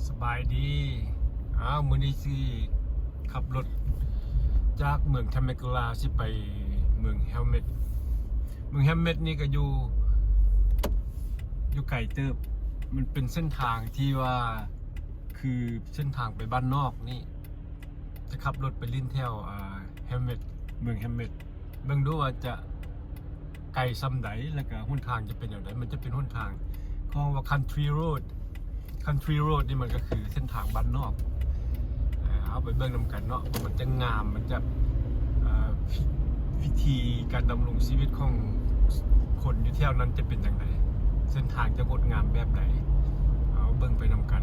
สบายดีมื้อนี้สิขับรถจากเมืองเทเมกลาสิไปเมืองเฮลเมตนี่ก็อยู่ไกลเติบมันเป็นเส้นทางที่ว่าคือเส้นทางไปบ้านนอกนี่จะขับรถไปลิ้นแถวเฮลเมตเมืองเฮลเมตเบิ่งดูว่าจะไกลซ้ำใดแล้วก็หนทางจะเป็นอย่างไรมันจะเป็นหนทางของว่า country road นี่มันก็คือเส้นทางบ้านนอกเอาไปเบิ่งนำกันเนาะมันจะงามมันจะวิธีการดำรงชีวิตของคนอยู่แถวนั้นจะเป็นอย่างไรเส้นทางจะงดงามแบบไหนเอาเบิ่งไปนำกัน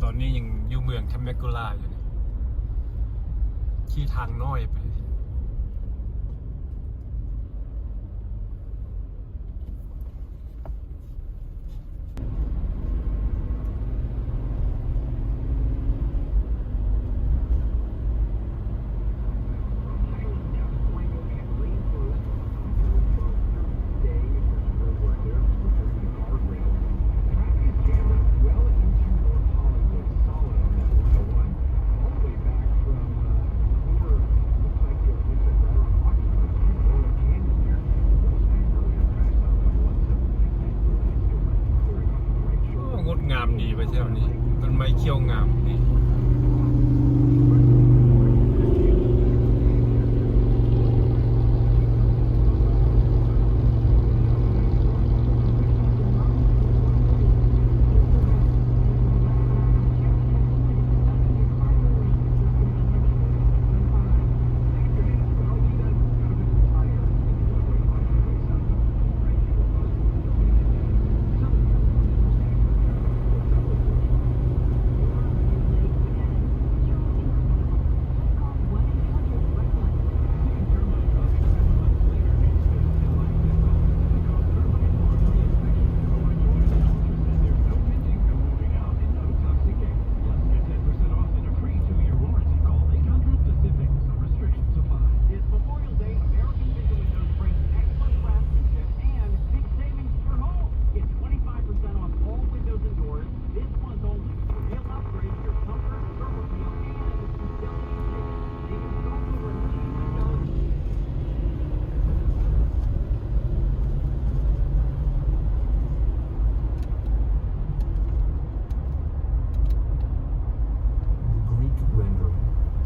ตอนนี้ยังอยู่เมืองเทเมกุล่าอยู่นี่ขี่ทางน้อยไปงามดีไปเที่ยวนี้ต้นไม้เขียวงามดี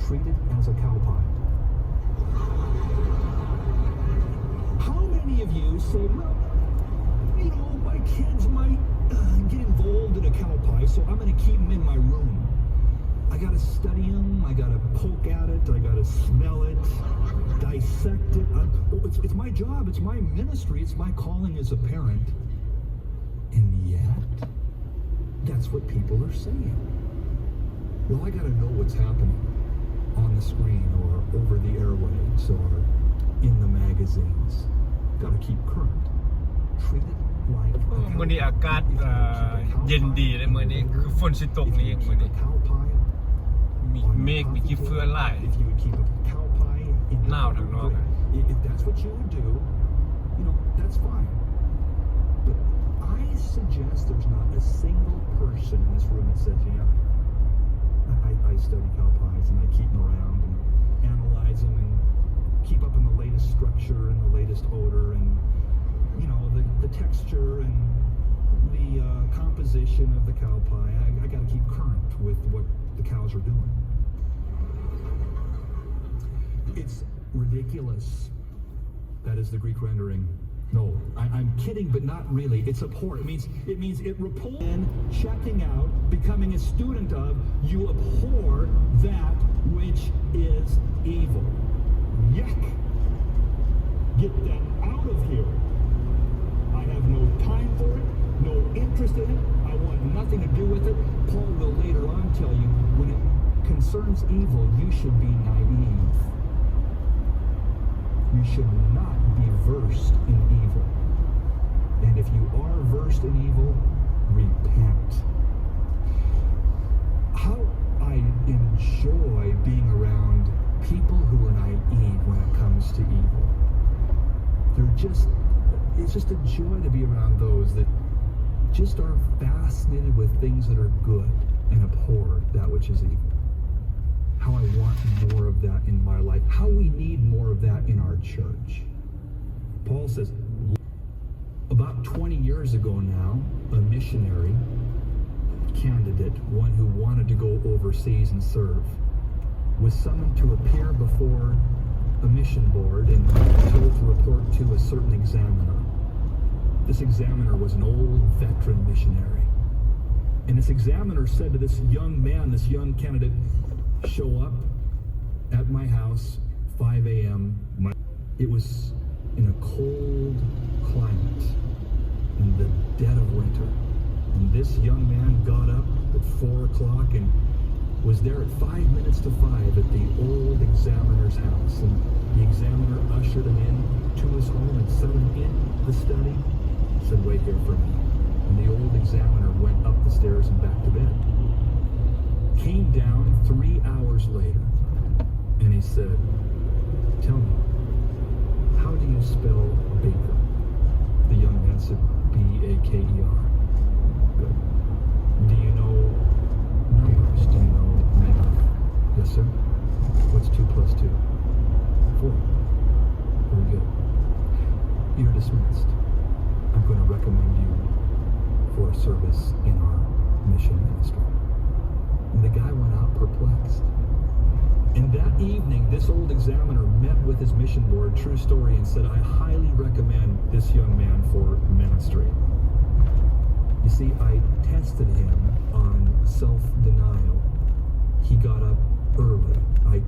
treated as a cow pie. How many of you say, well, you know, my kids might get involved in a cow pie, so I'm going to keep them in my room. I got to study them, I got to poke at it, I got to smell it, dissect it. It's my job, it's my ministry, it's my calling as a parent. And yet, that's what people are saying. Well, I got to know what's happening on the screen or over the airwaves or in the magazines. Got to keep current. Treat it like a cow pie. มื้อนี้อากาศเย็นดีเลยมื้อนี้คือฝนสิตกนี่เองมื้อนี้มีเมฆมีขี้เฟื่อหลายหนาวทางนอก If that's what you would do, you know, that's fine. But I suggest there's not a single person in this room that says, yeah, I study cow pies and I keep them around and analyze them and keep up in the latest structure and the latest odor and, you know, the texture and the composition of the cow pie. I got to keep current with what the cows are doing. It's ridiculous. That is the Greek rendering. No, I'm kidding, but not really. It's abhor. It means it repulses. In checking out, becoming a student of, you abhor that which is evil. Yuck! Get that out of here. I have no time for it, no interest in it. I want nothing to do with it. Paul will later on tell you, when it concerns evil, you should be naive. You should not be versed in evil. And if you are versed in evil, repent. How I enjoy being around people who are naive when it comes to evil. it's just a joy to be around those that just are fascinated with things that are good and abhor that which is evil. How I want more of that in my life. How we need more of that in our church. Paul says, about 20 years ago now, a missionary candidate, one who wanted to go overseas and serve, was summoned to appear before a mission board and told to report to a certain examiner. This examiner was an old veteran missionary. And this examiner said to this young man, this young candidate, show up at my house 5 a.m. It was in a cold climate in the dead of winter. And this young man got up at 4 o'clock and was there at 5 minutes to 5 at the old examiner's house. And the examiner ushered him in to his home and set him in the study. Said, wait here for me. And the old examiner went up the stairs and back to bed. Came down 3 hours later, and he said, tell me, how do you spell Baker? The young man said, B-A-K-E-R. Good. Do you know numbers? Do you know math? Yes, sir. What's 2 plus 2? 4. Very good. You're dismissed. I'm going to recommend you for service in our mission ministry. And the guy went out perplexed. And that evening, this old examiner met with his mission board, true story, and said, I highly recommend this young man for ministry. You see, I tested him on self-denial. He got up early. I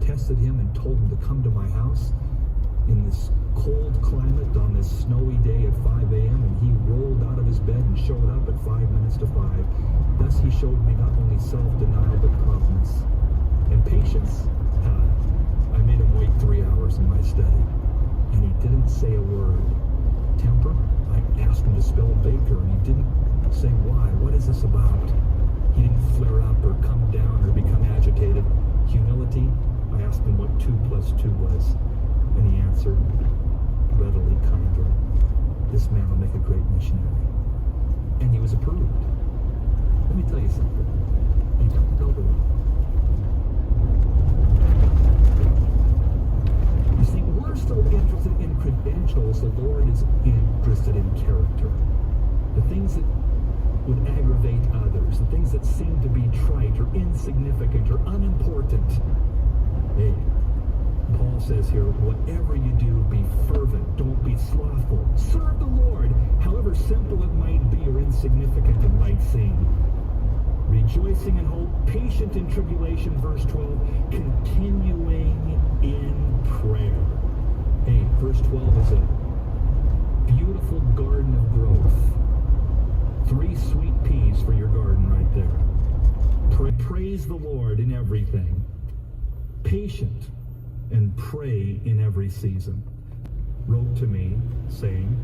tested him and told him to come to my house in this cold climate on this snowy day at 5 a.m. and he rolled out of his bed and showed up at 5 minutes to 5. Thus he showed me not only self-denial but promptness. And patience, I made him wait 3 hours in my study. And he didn't say a word. Temper, I asked him to spell Baker and he didn't say why. What is this about? He didn't flare up or come down or become agitated. Humility, I asked him what 2 plus 2 was. And he answered, readily, kindly, this man will make a great missionary. And he was approved. Let me tell you something. And don't tell the world. You see, we're so interested in credentials, the Lord is interested in character. The things that would aggravate others, the things that seem to be trite or insignificant or unimportant. Hey, Paul says here, whatever you do, be fervent. Don't be slothful. Serve the Lord, however simple it might be or insignificant it might seem. Rejoicing in hope, patient in tribulation, verse 12, continuing in prayer. Hey, verse 12 is a beautiful garden of growth. 3 sweet peas for your garden right there. Praise the Lord in everything. Patient and pray in every season. Wrote to me saying,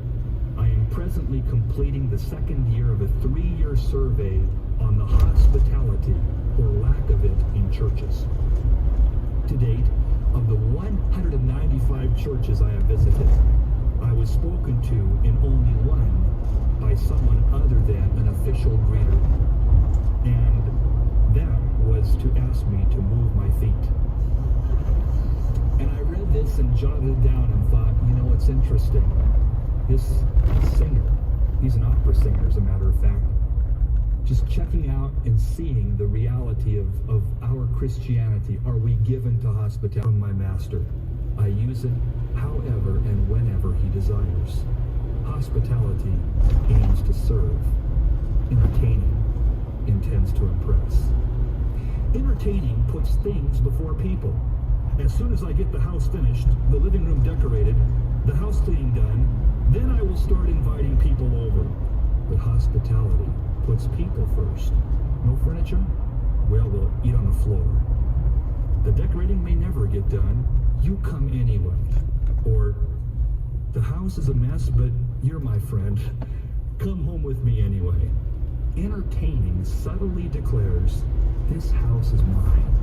I am presently completing the 2nd year of a 3-year survey on the hospitality or lack of it in churches. To date, of the 195 churches I have visited, I was spoken to in only one by someone other than an official greeter. And that was to ask me to move my feet. And I read this and jotted it down and thought, you know, it's interesting. This singer, he's an opera singer as a matter of fact, just checking out and seeing the reality of our Christianity. Are we given to hospitality from my master? I use it however and whenever he desires. Hospitality aims to serve. Entertaining intends to impress. Entertaining puts things before people. As soon as I get the house finished, the living room decorated, the house cleaning done, then I will start inviting people over. But hospitality puts people first. No furniture? Well, we'll eat on the floor. The decorating may never get done. You come anyway. Or, the house is a mess, but you're my friend. Come home with me anyway. Entertaining subtly declares, this house is mine.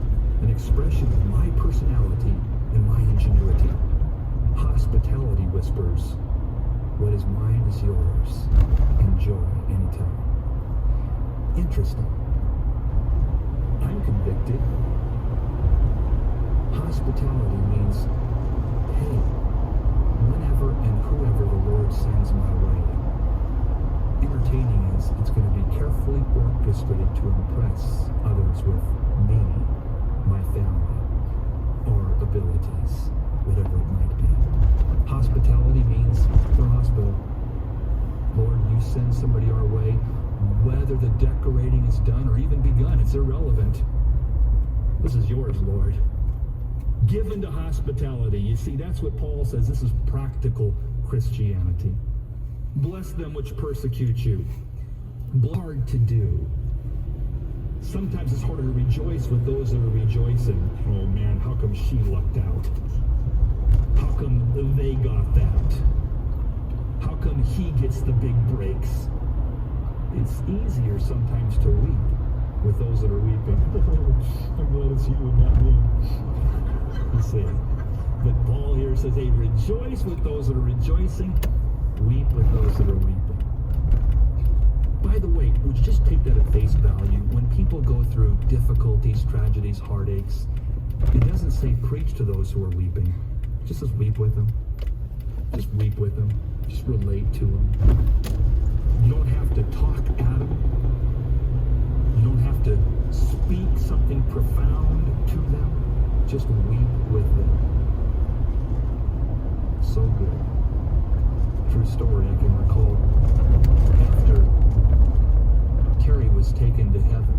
An expression of my personality and my ingenuity. Hospitality whispers, What is mine is yours. Enjoy anytime. Interesting. I'm convicted. Hospitality means, hey, whenever and whoever the Lord sends my way. Entertaining is, it's going to be carefully orchestrated to impress others with me, my family, or abilities, whatever it might be. Hospitality means we're hospital. Lord, you send somebody our way, whether the decorating is done or even begun, it's irrelevant. This is yours, Lord. Given to hospitality. You see, that's what Paul says. This is practical Christianity. Bless them which persecute you. Hard to do. Sometimes it's harder to rejoice with those that are rejoicing. Oh man, how come she lucked out? How come they got that? How come he gets the big breaks? It's easier sometimes to weep with those that are weeping. I'm glad it's you and not me. You see. But Paul here says, hey, rejoice with those that are rejoicing. Weep with those that are weeping. By the way, would you just take that at face value? When people go through difficulties, tragedies, heartaches, it doesn't say preach to those who are weeping. It just says weep with them. Just weep with them. Just relate to them. You don't have to talk at them. You don't have to speak something profound to them. Just weep with them. So good. True story, I can recall after Terry was taken to heaven,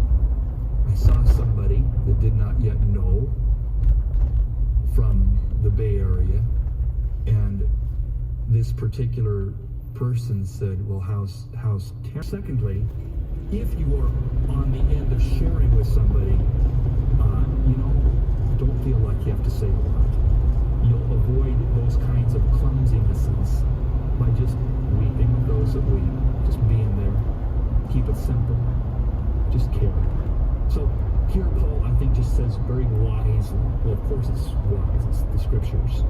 I saw somebody that did not yet know from the Bay Area, and this particular person said, well, how's Terry? Secondly, if you are on the end of sharing with somebody, don't feel like you have to say a lot. You'll avoid those kinds of clumsinesses by just weeping with those that weep, just being there. Keep it simple. Just care. So here Paul, I think, just says very wisely, well, of course it's wise, it's the scriptures.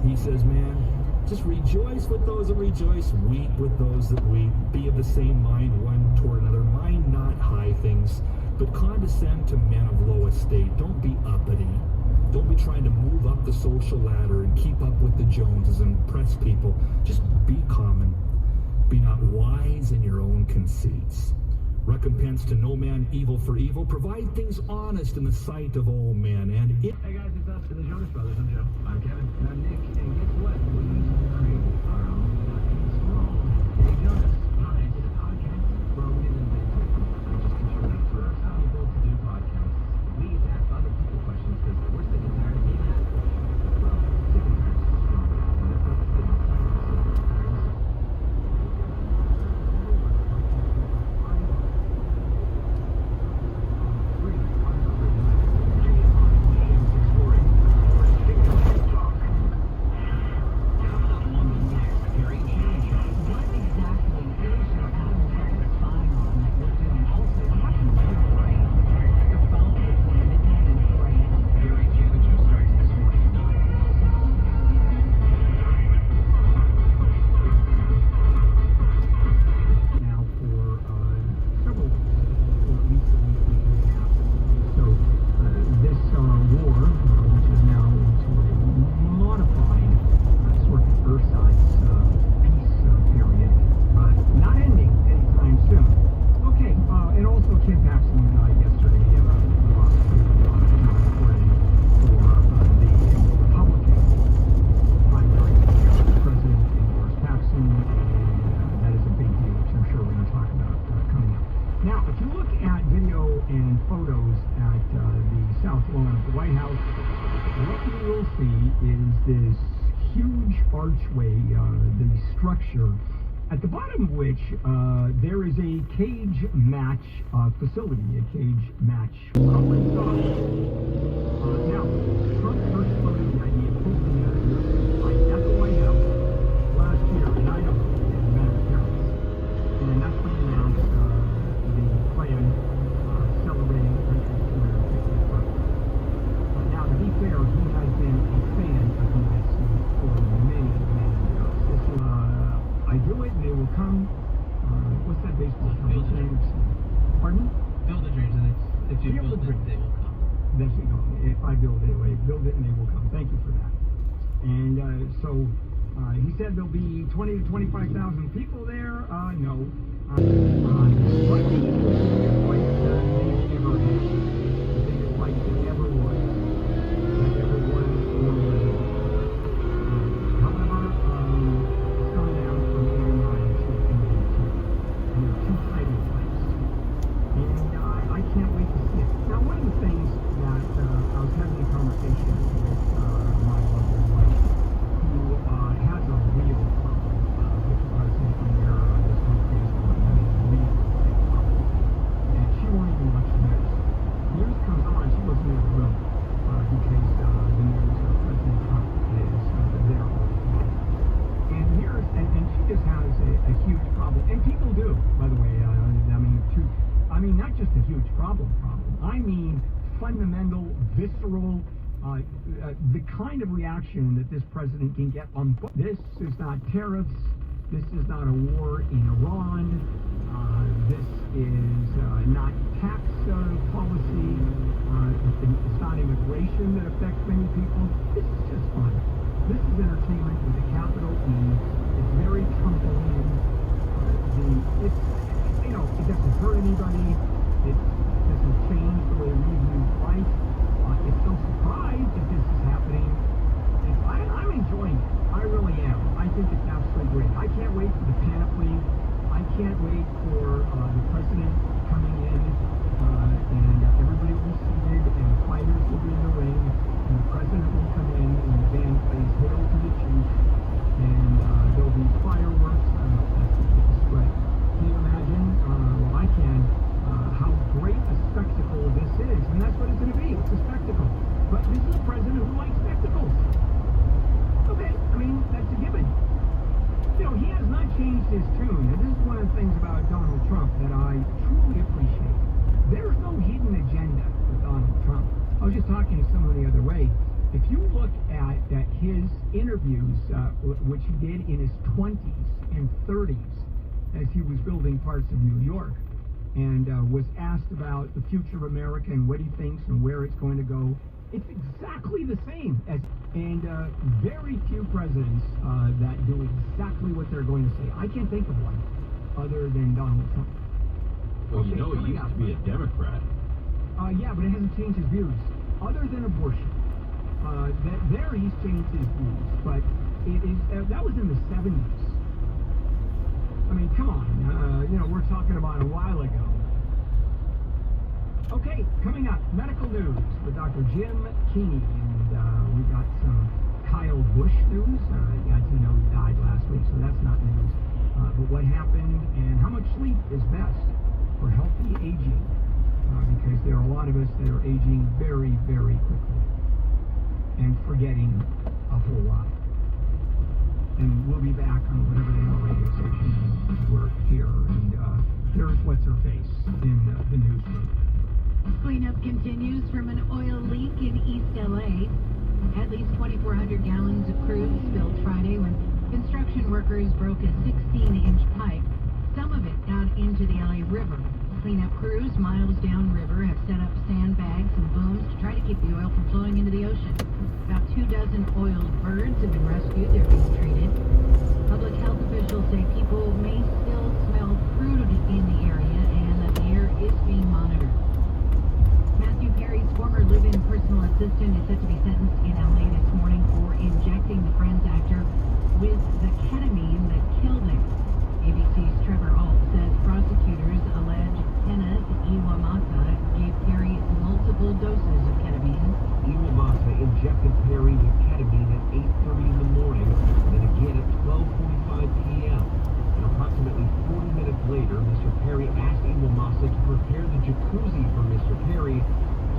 He says, man, just rejoice with those that rejoice, weep with those that weep, be of the same mind one toward another, mind not high things, but condescend to men of low estate. Don't be uppity. Don't be trying to move up the social ladder and keep up with the Joneses and impress people. Just be common. Be not wise in your own conceits. Recompense to no man evil for evil. Provide things honest in the sight of all men. And hey guys, it's us, the Jonas Brothers. I'm Joe. I'm Kevin. And I'm Nick. And guess what? We create our own song. Hey Jonas. Hi, I did a podcast. Well, we didn't invent it. I just contributed to it. How people to do podcasts. We get to ask other people questions because we're sick and tired of being asked. Well, sick and tired is strong. But it's not sick and tired. This huge archway, the structure, at the bottom of which there is a cage match facility, a cage match. Now, Trump first floated the idea of hosting at the White House last year in Idaho, in Massachusetts. And that's when he announced the plan celebrating the country's 250th birthday. Now, to be fair, he has been a fan of USC for many, many years. I will come. What's that baseball term? Build What's the it. name? Pardon? Build the dreams, and if you Build build the it, dreams. they will come. There you go. If I build it and they will come. Thank you for that. And so he said there'll be 20 to 25,000 people there. No. But the biggest fight they've ever had. The biggest fight that ever was. That ever was or will be. However, it's gone down from 89 to 82. And there are two title fights. And I can't wait to see it. Now, one of the things that I was having a conversation with my lovely wife, who has a real problem with the president and where this country is going. I mean, a real big problem. And she won't even watch the news. News comes on, she wasn't in the room because the news of President Trump is there all the time. And here's, and she just has a huge problem. And people do, by the way. I mean, not just a huge problem. I mean, fundamental, visceral, the kind of reaction that this president can get on. This is not tariffs. This is not a war in Iran. This is not tax policy. It's not immigration that affects many people. This is just fun. This is entertainment with a capital E. It's very Trumpian. It doesn't hurt anybody. It doesn't change the way we view life. It's no surprise that this is happening. I'm enjoying it. I really am. I think it's absolutely great. I can't wait for the panoply. I can't wait for the president coming in and everybody will be seated and the fighters will be in the ring and the president will come in and the band plays Hail to the Chief and there'll be fireworks. That's great. Can you imagine? Well, I can. How great a spectacle this is. And that's what it's going to be. It's a spectacle. But this is a president who likes spectacles. Okay. I mean, that's a given. He has not changed his tune. And this is one of the things about Donald Trump that I truly appreciate. There's no hidden agenda with Donald Trump. I was just talking to someone the other way. If you look at his interviews, which he did in his 20s and 30s, as he was building parts of New York, and was asked about the future of America and what he thinks and where it's going to go, it's exactly the same. And very few presidents that do exactly what they're going to say. I can't think of one other than Donald Trump. Well, he used to be a Democrat. Yeah, but it hasn't changed his views. Other than abortion. There he's changed his views. But it is that was in the 70s. I mean, come on. We're talking about a while ago. Okay, coming up, medical news with Dr. Jim Keeney. And we got some Kyle Busch news. As you know, he died last week, so that's not news. But what happened and how much sleep is best for healthy aging. Because there are a lot of us that are aging very, very quickly. And forgetting a whole lot. And we'll be back on whatever the hell radio station we're here. And here's what's her face in the newsroom. Cleanup continues from an oil leak in East LA. At least 2,400 gallons of crude spilled Friday when construction workers broke a 16-inch pipe, some of it out into the LA River. Cleanup crews miles downriver have set up sandbags and booms to try to keep the oil from flowing into the ocean. About 24 oiled birds have been rescued. They're being treated. Public health officials say people may still smell crude in the area and that the air is being monitored. Matthew Perry's former live-in personal assistant is set to be sentenced in LA this morning for injecting the Friends actor with the ketamine that killed him. ABC's Trevor Ault says prosecutors allege Hemet gave Perry multiple doses of ketamine. Iwamasa injected Perry with ketamine at 8:30 in the morning, and again at 12:45 p.m. And approximately 40 minutes later, Mr. Perry asked Iwamasa to prepare the jacuzzi for Mr. Perry,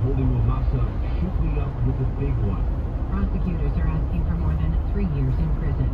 told Iwamasa, "Shoot me up with a big one." Prosecutors are asking for more than 3 years in prison.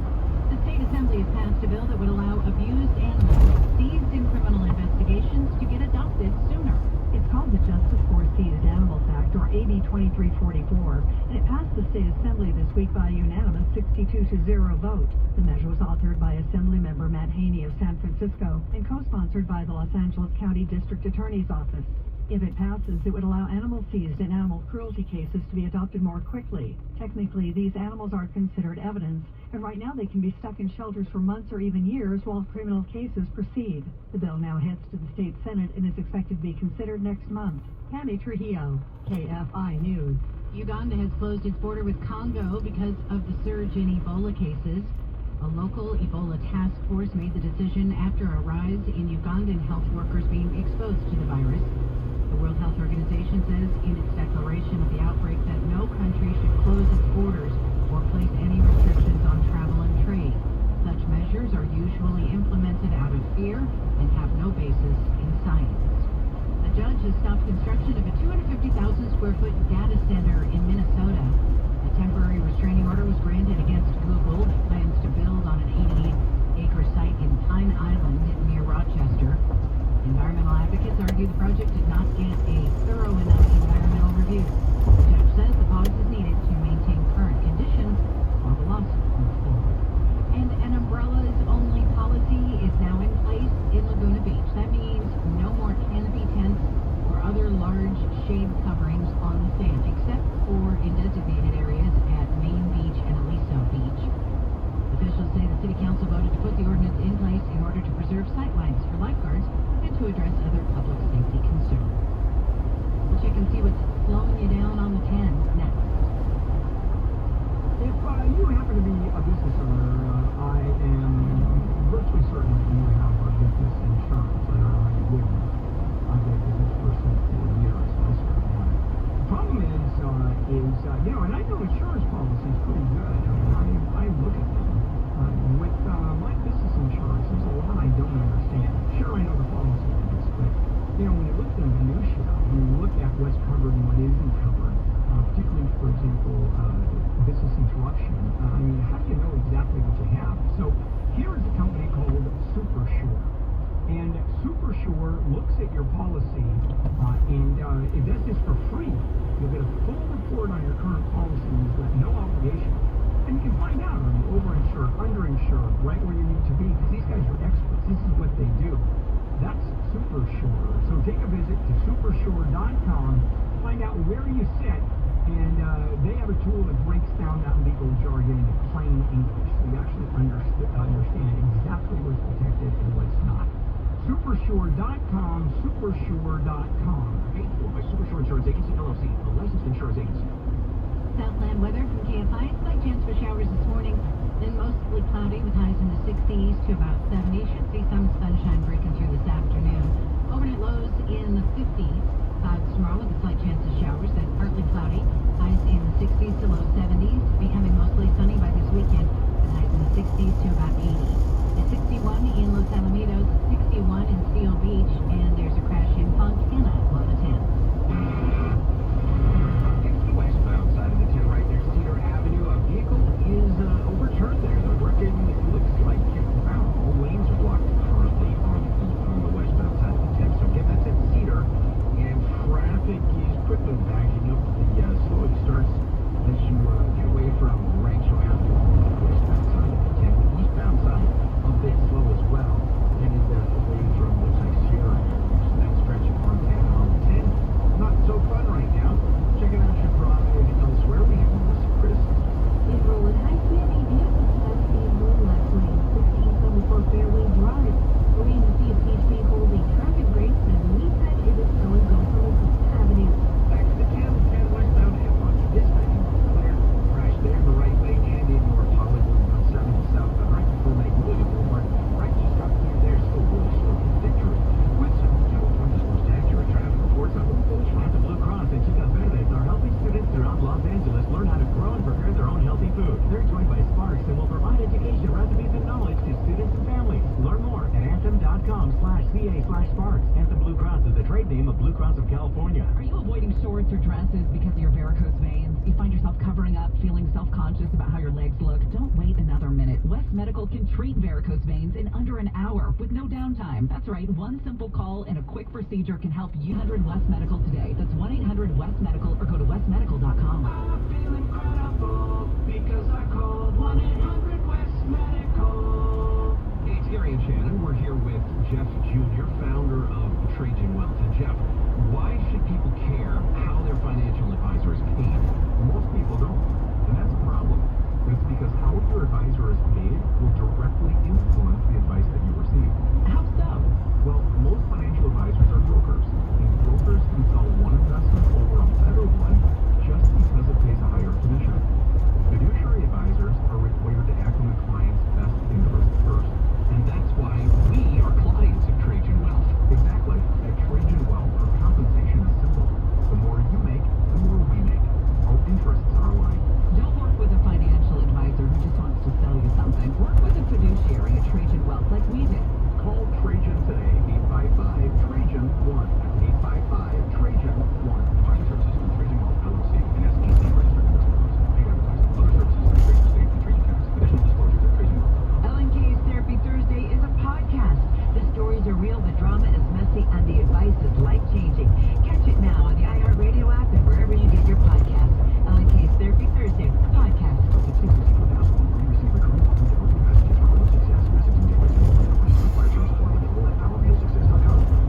The state assembly has passed a bill that would allow abused animals seized in criminal investigations to get adopted sooner. It's called the Justice for Seized Animals Act, or AB AB 2344, and it passed the state assembly this week by a unanimous 62-0 vote. The measure was authored by Assemblymember Matt Haney of San Francisco and co-sponsored by the Los Angeles County District Attorney's Office. If it passes, it would allow animals seized in animal cruelty cases to be adopted more quickly. Technically, these animals are considered evidence, and right now they can be stuck in shelters for months or even years while criminal cases proceed. The bill now heads to the state Senate and is expected to be considered next month. Candy Trujillo, KFI News. Uganda has closed its border with Congo because of the surge in Ebola cases. A local Ebola task force made the decision after a rise in Ugandan health workers being exposed to the virus. The World Health Organization says in its declaration of the outbreak that no country should close its borders or place any restrictions on travel and trade. Such measures are usually implemented out of fear and have no basis in science. A judge has stopped construction of a 250,000 square foot data center in Minnesota. A temporary restraining order was granted against Google that plans to build on an 88-acre site in Pine Island near Rochester. Environmental advocates argue the project did not get a thorough enough environmental review. The judge says the pause is needed to maintain current conditions while the lawsuit moves forward. And an umbrellas-only policy is now in place in Laguna Beach. That means no more canopy tents or other large shade coverings on the sand, except for in designated areas at Main Beach and Aliso Beach. Officials say the City Council voted to put the ordinance in place in order to preserve sightlines for lifeguards and to address other public safety concerns. We'll check and see what's slowing you down on the 10 next. If you happen to be a business owner, I am virtually certain that you have a business insurance. I wouldn't. I've been a business person for years, so I certainly have it. The problem is, and I know insurance policy is pretty good. I mean, I look at them. With my business insurance, there's a lot I don't understand. Sure, I know the policy limits, but, when you look at the minutiae, when you look at what's covered and what isn't covered, particularly, for example, business interruption, how do you know exactly what you have? So here is a company called SuperSure. And SuperSure looks at your policy and it does this for free. You'll get a full report on your current policies at no obligation. And you can find out, are you overinsured, underinsured, right where you need to be, because these guys are experts. This is what they do. That's SuperSure. So take a visit to supersure.com, find out where you sit, and they have a tool that breaks down that legal jargon into plain English, so you actually understand exactly what's protected and what's not. Supersure.com, supersure.com. Paid for by Supersure Insurance Agency, LLC, a licensed insurance agency. Southland weather from KFI. Slight chance for showers this morning, then mostly cloudy with highs in the 60s to about 70. Should see some sunshine breaking through this afternoon. Overnight lows in the 50s. Clouds tomorrow with a slight chance of showers, then partly cloudy. Highs in the 60s to low 70s. Becoming mostly sunny by this weekend with highs in the 60s to about 80. At 61 in Los Alamitos, 61 in Seal Beach, and there's a crash in Fontana, low to 10. Westbound side of the 10 right there, Cedar Avenue. A vehicle is overturned there. They're working, it looks like all lanes are blocked currently on the westbound side of the 10. So again, that's at Cedar, and traffic is quickly backing up. The slowing starts as you get away from Rancho Avenue on the westbound side of the 10. The eastbound side, a bit slow as well, headed away from the Sierra area. So that stretch of Montana on the 10. Not so fun right now. Checking out your drive elsewhere. We have Melissa criticism. In Roland Heights, many vehicles have been moved left lane, 1674 Fairway Drive. We're in the Sea of Peach being holding traffic breaks, and we said it is still in Gulf Avenue. Back to the 10 westbound and on this lane, clear. Crash there in the right lane and in North Hollywood on 70 southbound, right before Magnolia Boulevard. Right just got clear there, still really slow in Victory. With some California's most accurate traffic reports on the Blue Cross. The Blue Cross and Chica Verdes are helping students throughout Los Angeles learn how to grow and prepare their own healthy food. They're joined by Sparks and will provide education, recipes, and knowledge to students and families. Learn more at anthem.com/ca/Sparks. Anthem Blue Cross is the trade name of Blue Cross of California. Are you avoiding shorts or dresses because of your varicose veins? You find yourself covering up, feeling self-conscious about how your legs look? Don't wait another minute. West Medical can treat varicose veins in under an hour with no downtime. That's right, one simple call and a quick procedure can help you. 1-800 West Medical today. That's 1-800 West Medical or go to westmedical.com. I feel incredible because I called 1-800 West Medical. Hey, it's Gary and Shannon. We're here with Jeff Jr., founder of Trajan Wealth. And Jeff, why should people care how their financial advisor is paid? Most people don't, and that's a problem. It's because how your advisor is paid will directly influence the advice that you receive. How so? Well, most financial advisors are brokers, and brokers can sell one investment over a better one just because it pays a higher commission. Fiduciary advisors are required to act on the client's best interest first, and that's why we are clients of Trajan Wealth. Exactly. At Trajan Wealth, our compensation is simple. The more you make, the more we make. Our interests are aligned. Don't work with a financial advisor who just wants to sell you something. Work with a fiduciary at Trajan Wealth like we did. Call Trajan today, 855-TRAJAN-1. 855-TRAJAN-1. Advisor services from Trajan Wealth, LLC, and SEC registered investment firms. Paid advertising. Other services through Trajan State and Trajan Campus. Additional disclosures at TrajanWealth.com. LNK's Therapy Thursday is a podcast. The stories are real, the drama is messy, and the advice is life-changing. Catch it now on the iHeartRadio app and wherever you get your podcasts. LNK's Therapy Thursday podcast.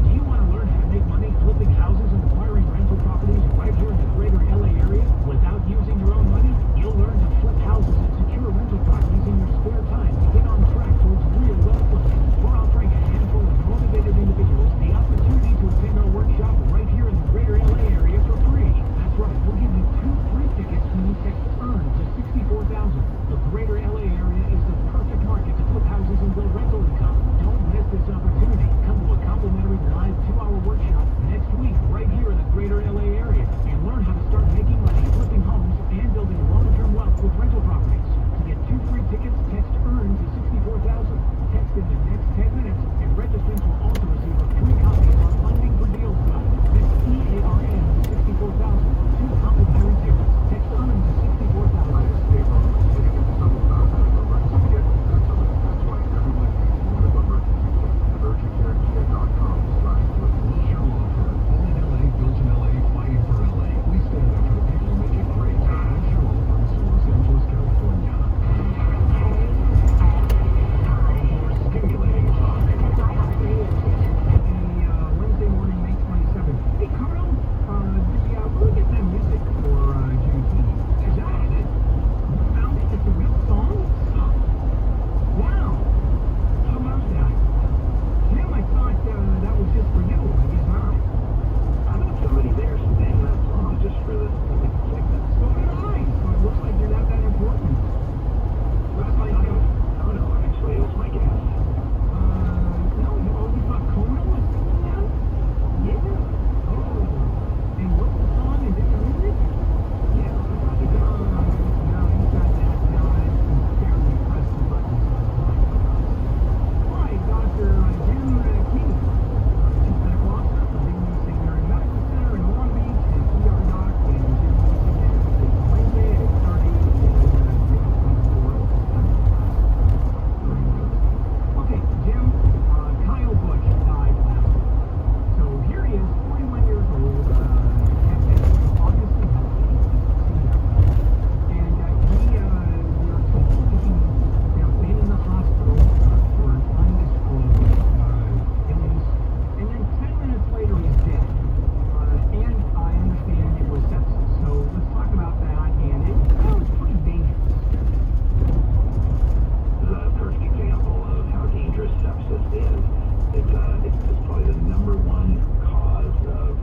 Do you want to learn how to make money flipping houses and acquiring rental properties right here in the greater LA area without using your own money? You'll learn to flip houses and secure rental properties in your spare time to get on track towards real wealth building. We're offering a handful of motivated individuals the opportunity to attend our workshop right here in the greater LA area for free. That's right, we'll give you 2 free tickets when you text EARN to 64,000. The greater LA area is the perfect market to flip houses and build rental income. Don't miss this opportunity. Come to a complimentary live 2-hour workshop next week right here in the greater LA area and learn how to start making money flipping homes and building long-term wealth with rental properties. To get 2 free tickets, text EARN to 64,000. Text in the next 10 minutes and registrants will also receive a free copy of our Funding for Deals guide. That's EARN to 64,000 for 2 complimentary tickets. Text EARN to 64,000. Wednesday morning, May 27th. Hey, Carl, we'll get that music for Juneteenth. Is that it? You found it? It's a real song? Wow. How about that? Tim, I thought that was just for you. I guess not. I thought somebody there sang that song just for the segment. So did I. So it looks like you're not that important. That's like, Oh no, actually, it was my guess. no, you thought Kona was singing that? Yeah. Oh. And what's the song? Is it the music? Yeah, I thought you got it. No, you got that. No, I barely pressed the button. Hi, Dr. Jim King. Chief Medical Officer for Big New St. Mary Medical Center in Long Beach, and ER Doc, and Jim Wednesday at 8:30. Okay, Jim, Kyle Busch died last week. So here he is, 41 years old, obviously healthy, and we were told he's been in the hospital for an undisclosed illness, and then 10 minutes later he's dead. And I understand it was sepsis, so let's talk about that, and it's pretty dangerous. The perfect example of how dangerous sepsis is. It's probably the number one cause of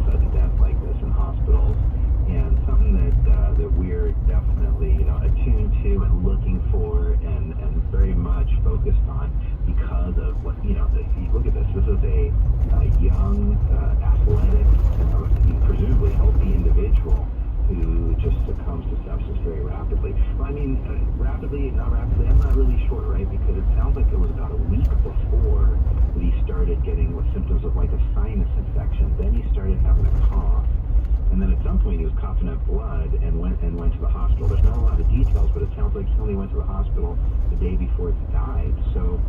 sudden death like this in hospitals, and something that we're definitely attuned to and looking for and very much focused on because of what look at this. This is a young, athletic, presumably healthy individual who just succumbs to sepsis very rapidly. Well, I mean, rapidly, not rapidly, I'm not really sure, right? Because it sounds like it was about a week before that he started getting symptoms of like a sinus infection. Then he started having a cough. And then at some point he was coughing up blood and went to the hospital. There's not a lot of details, but it sounds like somebody went to the hospital the day before he died. So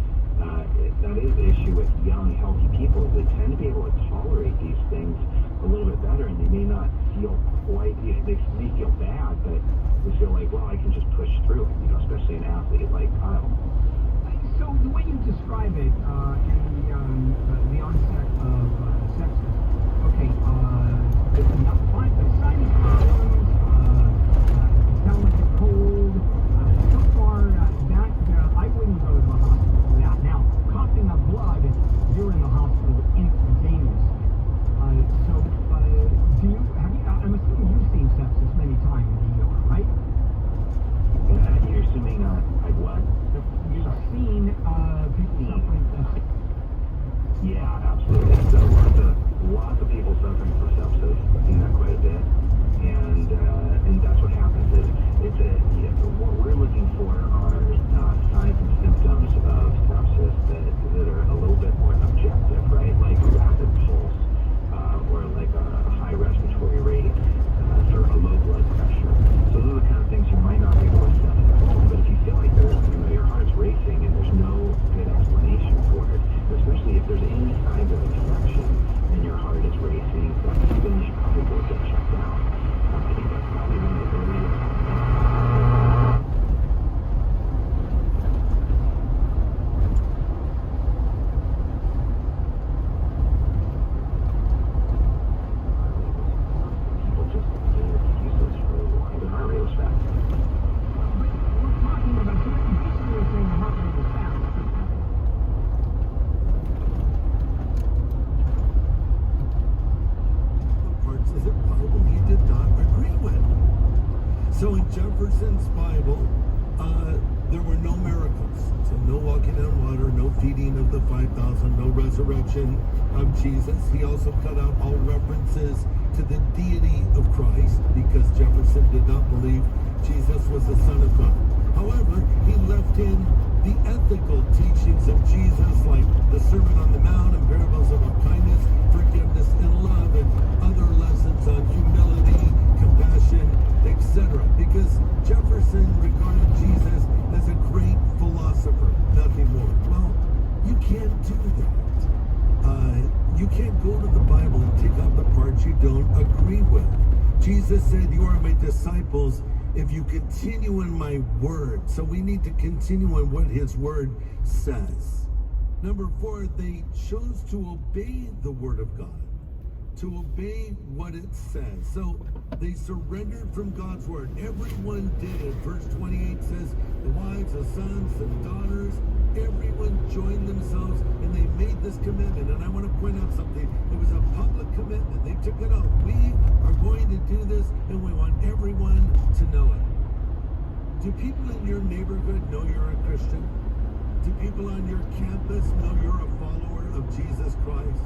that is the issue with young, healthy people. They tend to be able to tolerate these things a little bit better, and they may not feel quite, they may feel bad, but they feel like, well, I can just push through it, especially an athlete like Kyle. So the way you describe it in the onset of sepsis, okay, there's enough flight, the sinus problems, sound like a cold. So far, I wouldn't go to the hospital for that. Now, coughing up blood, you're in the hospital instantaneously. So, I'm assuming you've seen sepsis many times in the ER, right? You're assuming I've what? You've seen people suffering sepsis. Yeah, absolutely. So lots of people suffering from sepsis. I've seen that quite a bit, and that's what happens. What we're looking for are signs and symptoms of sepsis that are a little bit more objective, right? Like a rapid pulse, or like a high respiratory rate, or a low blood pressure. So those are the kind of things you might not be able to assess at home. But if you feel like your heart's racing and there's no good explanation for it, especially if there's any kind of infection and your heart is racing, then you should probably go get checked out. I think that's probably one of the earliest. People just give excuses for why their heart rate was fast. We're talking about, so basically you're saying the heart rate is fast. Parts of the Bible he did not agree with. So in Jefferson's Bible, there were no miracles. So no walking on water, no feeding of the 5,000, no resurrection of Jesus. He also cut out all references to the deity of Christ because Jefferson did not believe Jesus was the Son of God. However, he left in the ethical teachings of Jesus, like the Sermon on the Mount and parables of kindness, forgiveness, and love, and other lessons on humility, compassion, etc. Because Jefferson regarded Jesus as a great philosopher, nothing more. Well, you can't do that. You can't go to the Bible and take out the parts you don't agree with. Jesus said, "You are my disciples if you continue in my word." So we need to continue in what his word says. Number 4, they chose to obey the word of God, to obey what it says. So they surrendered from God's word. Everyone did it. Verse 28 says, the wives, the sons, and daughters, everyone joined themselves and they made this commitment. And I want to point out something. It was a public commitment. They took it out. We are going to do this and we want everyone to know it. Do people in your neighborhood know you're a Christian? Do people on your campus know you're a follower of Jesus Christ?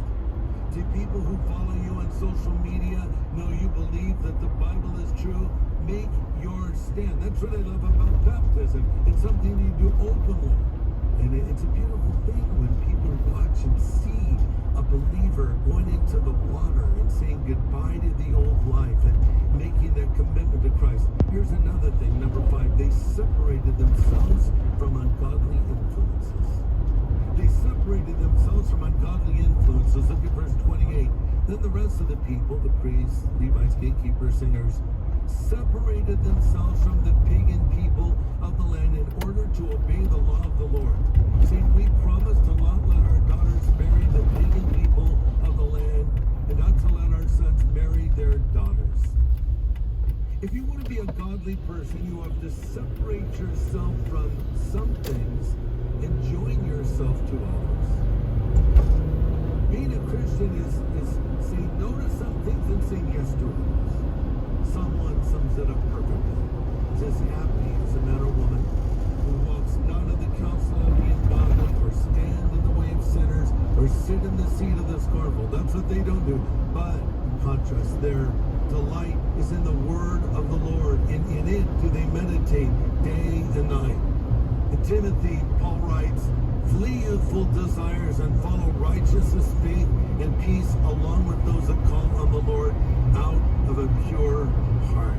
Do people who follow you on social media know you believe that the Bible is true? Make your stand. That's what I love about baptism. It's something you do openly. And it's a beautiful thing when people watch and see a believer going into the water and saying goodbye to the old life and making that commitment to Christ. Here's another thing, number 5. They separated themselves from ungodly influences. They separated themselves from ungodly influences. Look at verse 28. Then the rest of the people, the priests, Levites, gatekeepers, singers, separated themselves from the pagan people of the land in order to obey the law of the Lord, saying, we promise to not let our daughters marry the pagan people of the land and not to let our sons marry their daughters. If you want to be a godly person, you have to separate yourself from some things and join yourself to others. Being a Christian is saying no to some things and saying yes to others. Someone sums it up perfectly. It says, happy is a man or woman who walks not in the counsel of the ungodly, or stand in the way of sinners, or sit in the seat of the scornful. That's what they don't do. But, in contrast, their delight is in the word of the Lord, and in it do they meditate day and night. In Timothy, Paul writes, flee youthful desires and follow righteousness, faith, and peace along with those that call on the Lord out of a pure heart.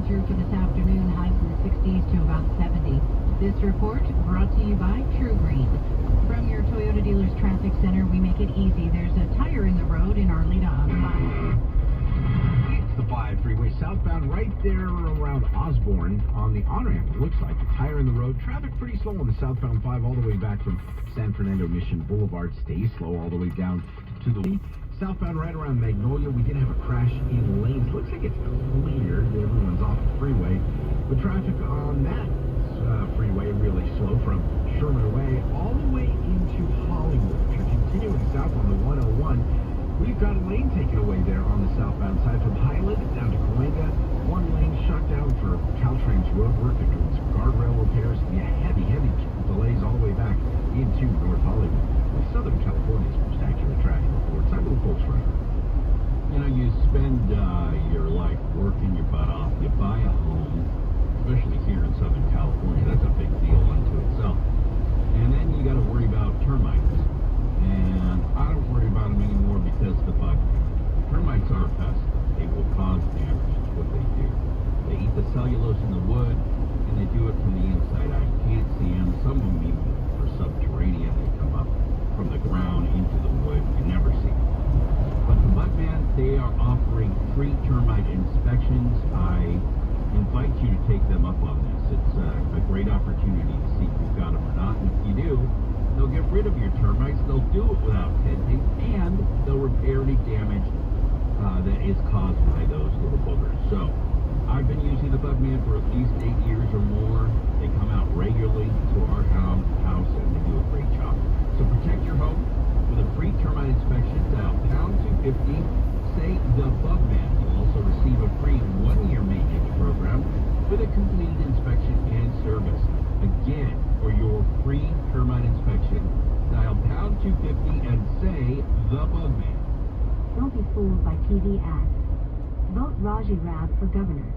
Through for this afternoon, highs in the 60s to about 70. This report brought to you by True Green. From your Toyota dealer's traffic center, we make it easy. There's a tire in the road in Arleta on 5. It's the 5 freeway southbound right there around Osborne on the on-ramp. It looks like a tire in the road. Traffic pretty slow on the southbound 5 all the way back from San Fernando Mission Boulevard. Stays slow all the way down to the southbound right around Magnolia. We did have a crash in lanes. Looks like it's clear. Everyone's off the freeway. But traffic on that freeway really slow from Sherman Way all the way into Hollywood. If you're continuing south on the 101, we've got a lane taken away there on the southbound side from Highland down to Cahuenga. One lane shut down for Caltrain's road work. They're doing some guardrail repairs. Yeah, heavy delays all the way back into North Hollywood. Southern California's most accurate traffic report. I'm a little folks right. You know, you spend your life working your butt off. You buy a home, especially here in Southern California. That's a big deal unto itself. And then you got to worry about termites. And I don't worry about them anymore because the bug. Termites are a pest. They will cause damage. That's what they do. They eat the cellulose in the wood, and they do it from the inside out. You can't see them. Some of them even are subterranean. They come up from the ground into the wood. You never see them. But the Bugman, they are offering free termite inspections. I invite you to take them up on this. It's a great opportunity to see if you've got them or not. And if you do, they'll get rid of your termites. They'll do it without tenting, and they'll repair any damage that is caused by those little boogers. So I've been using the Bugman for at least 8 years or more. They come out regularly to our house, and they do a great job. So protect your home with a free termite inspection. Dial pound 250, say the Bugman. You'll also receive a free 1-year maintenance program with a complete inspection and service. Again, for your free termite inspection, dial pound 250 and say the Bugman. Don't be fooled by TV ads. Vote Raji Rab for governor.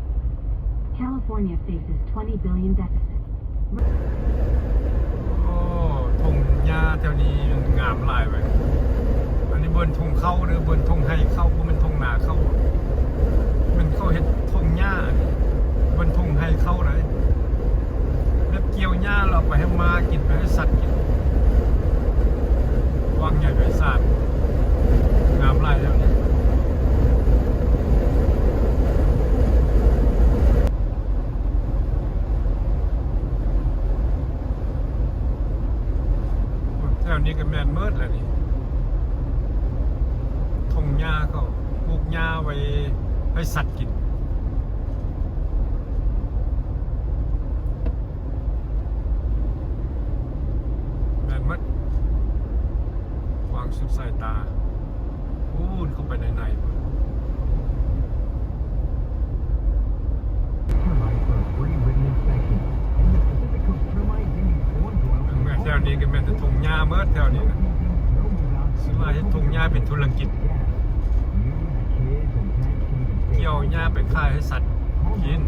California faces $20 billion deficit. ทุ่งหญ้าแถวนี้มันงามหลายไปอันนี้บนทุ่งเข้าหรือบนทุ่งให้เข้าบ่แม่นทุ่งนาเข้ามันเขาเฮ็ดทุ่งหญ้าบนทุ่งให้เข้าเลยแล้วเกี่ยวหญ้าเราไปให้ม้ากินไปให้สัตว์กินวางใหญ่ไพศาลงามหลายแถวนี้แถวนี้ก็แม่นเมิดแล้วนี่ทงหญ้าเขาปลูกหญ้าไว้ให้สัตว์กินแม่นเมิดวางสุดสายตาพูดเข้าไปในแถวนี้ก็แม่นแต่ทงหญ้าเมิดแถวนี้นะซึ่งว่าเฮ็ดทงหญ้าเป็นธุรกิจเกี่ยวหญ้าไปขายให้สัตว์กิน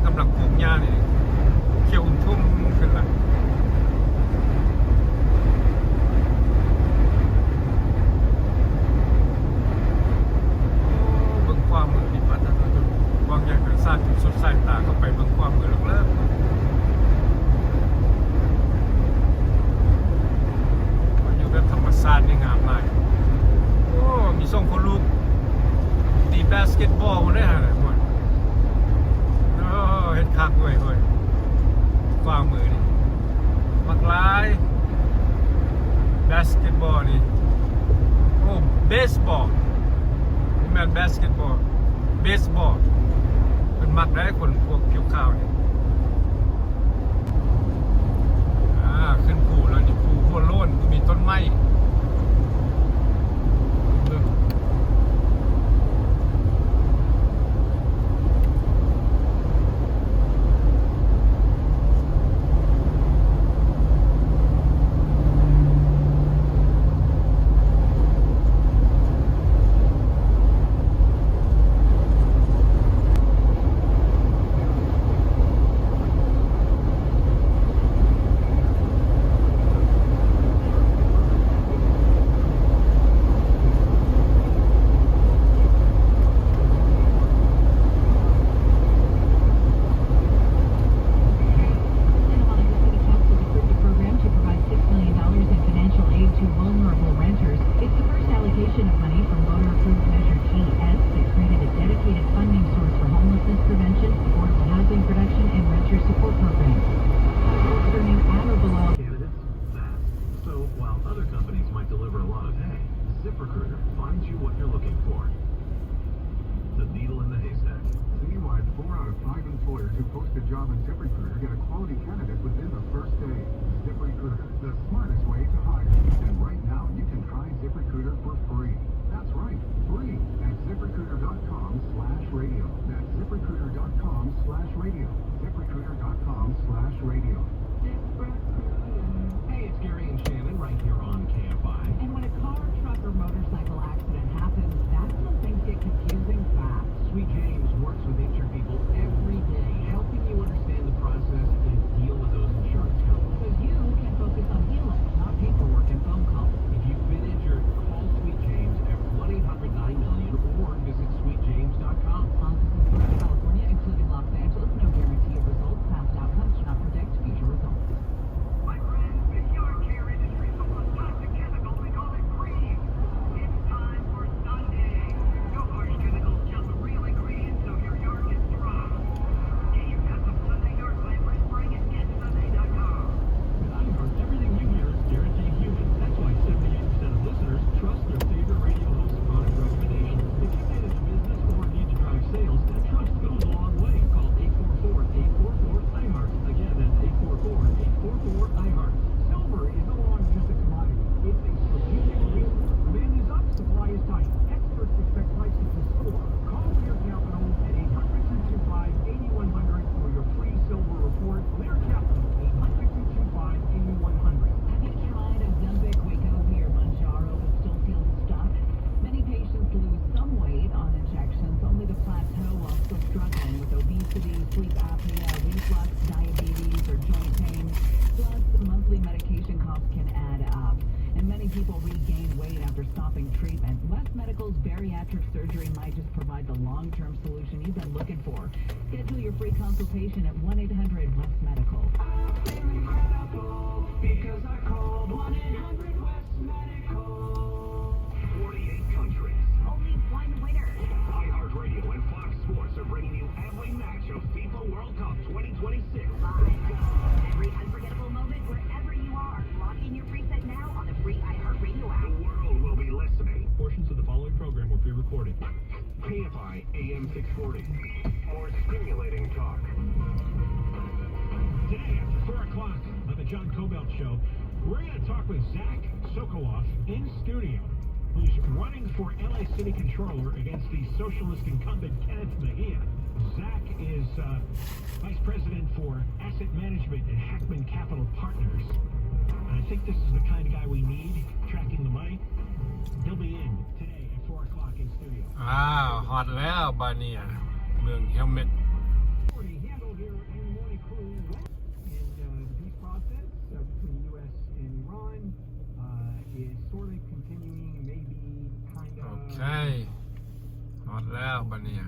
กำลังปลูกหญ้านี่เขียวอุ่มทุ่มขึ้นละ ตบอลได้ฮะหมดโอ้เฮ็ดคักเว้ยขวามือนี่มักหลายบาสเกตบอลนี่โอ้เบสบอลนี่แม่นบาสเกตบอลเบสบอลเป็นมักได้คนพวกเกี่ยวข้าวนี่ขึ้นภูแล้วนี่ภูโคโล่นมีต้นไม้ZipRecruiter finds you what you're looking for. The needle in the haystack. Citywide, 4 out of 5 employers who post a job on ZipRecruiter get a quality candidate within the first day. ZipRecruiter, the smartest way to hire. And right now, you can try ZipRecruiter for free. That's right, free at ZipRecruiter.com/radio. That's ZipRecruiter.com/radio. ZipRecruiter.com/radio. Hey, it's Gary and Shannon right here on KFI. And when a car, truck, or motorcycle accident happens, that's when things get confusing fast. Sweet James works with injured people every day, helping you understand the process and deal with those insurance costs. So you can focus on healing, not paperwork and phone calls. If you've been injured, call Sweet James at 1-800-9-MILLION or visit sweetjames.com. Offices throughout California, including Los Angeles, no guarantee of results. Past outcomes do not predict future results. My friends, the yard care industry is full of toxic chemicals. We call it grease. It's time for Sunday. No harsh chemicals, just real ingredients so your yard gets dry. Get your custom Sunday yard plan for spring at getsunday.com. With iHeart, everything you hear is guaranteed human. That's why 78% of listeners trust their favorite radio host product recommendation. If you manage a business or need to drive sales, that trust goes a long way. Call 844-844-iHeart. Again, that's 844-844-iHeart. Silver is no longer just a commodity. It's a strategic resource. Demand is up, supply is tight. Experts expect prices to soar. Call Lear Capital at 800-225-8100 for your free silver report. Lear Capital, 800-225-8100. Have you tried Ozempic, Wegovy, or Mounjaro but still feel stuck? Many patients lose some weight on injections, only to plateau while still struggling with obesity, sleep apnea, reflux, diabetes, or joint pain. Plus, monthly medication costs can add up, and many people regain weight after stopping treatment. West Medical's bariatric surgery might just provide the long-term solution you've been looking for. Schedule your free consultation at 1-800-WEST-MEDICAL. Because I called 1-800-WEST-MEDICAL. 48 countries. Only one winner. iHeartRadio and Fox Sports are bringing you every match of FIFA World Cup 2026. Every unforgettable moment wherever you are. Lock in your preset now on the free iHeartRadio The app. world will be listening. Portions of the following program were pre-recorded. KFI AM 640. More stimulating talk. Today after 4 o'clock on the John Cobelt Show, we're going to talk with Zach Sokoloff in studio, who's running for LA City Controller against the socialist incumbent Kenneth Mejia. Zach is Vice President for Asset Management at Hackman Capital Partners. And I think this is the kind of guy we need, tracking the money. He'll be in today at 4 o'clock in studio. ฮอตแล้วบาเนี่ยเมืองเฮลเมต Handled here in the morning crew. And the peace process between the U.S. and Iran is sort of continuing, maybe kind of. โอเคฮอตแล้วบาเนี่ย